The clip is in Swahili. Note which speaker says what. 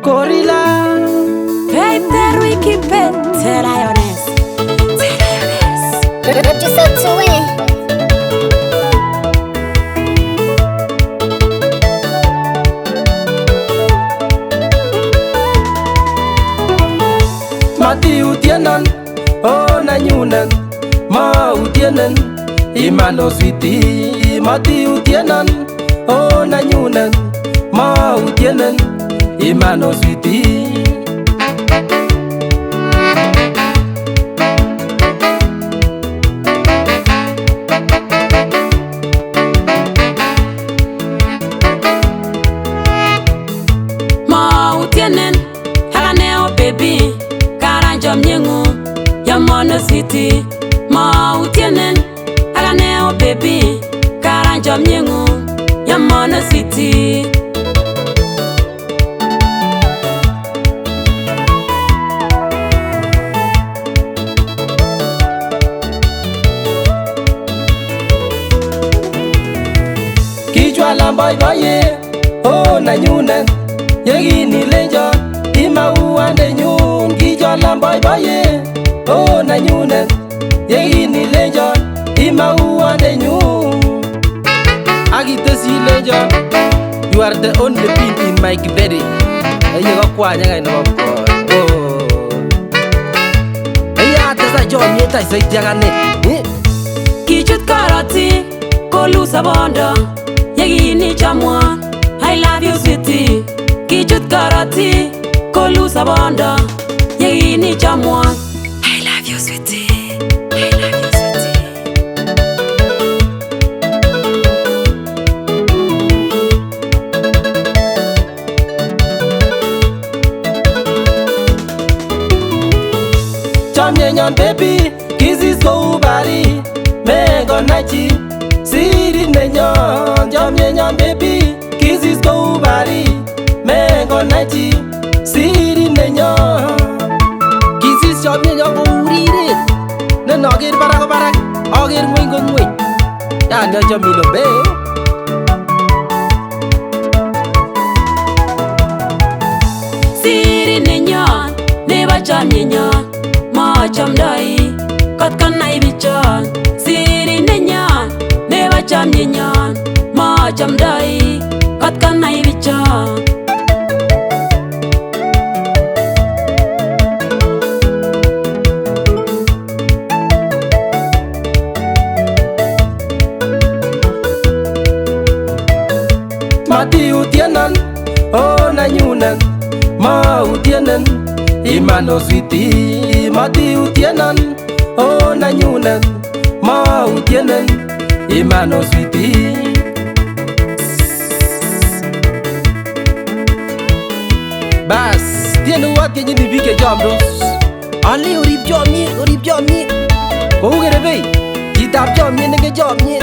Speaker 1: Gorilla.
Speaker 2: Hey, there we keep it. Tell Lioness.
Speaker 3: Rip yourself to win.
Speaker 1: Mati utianan, oh na nyunan, ma utianan, imano sweetie. Mati utianan, oh na nyunan, ma utianan, imano sweetie.
Speaker 2: Ma utianen, haganeo baby. Karanjom nyengu, yamono city. Ma utianen, haganeo baby. Karanjom nyengu, yamono city.
Speaker 1: Kichwa la boy boye, oh na nyunan, yegi ni lenjo, ima uande nyun. Kichwa la boy boye, oh na nyunan, yegi ni lenjo, ima uande nyun. Agite si lenjo, you are the only pin in my kideri. Ayo ko kwa nyanga ino ko. Oh. Aya tesa John yeta sai jagane.
Speaker 2: Kichut karoti, kolu sabondo. Yegi ni chamwa, I love you sweetie. Kichut karoti, kolu sabondo. Yegi ni chamwa, I love you sweetie. I love you sweetie.
Speaker 1: Chamyenyon baby, kizis ko ubari, mengo nachi. Siri nenyon, chamyenyon baby, kizis ko ubari, mengo nachi. Siri nenyon, kizis chamyenyon ko urire, nenogir barak, ogir ngwing. Yan yo chamino be.
Speaker 2: Siri nenyon, neba chamyenyon. Ma chamdai, kot kanai bichon. Siri nenyon, neba chamyenyon. Ma chamdai, kot kanai bichon.
Speaker 1: Mati utianan, oh na nyunan, ma utianan, imano sweetie. Mati utianan, oh na nyunan, ma utianan, imano sweetie. Bas, tiene wat ke nyini bike jamdos. Ali urip jamni. Ko ugere be, kitap jamni nege jamni.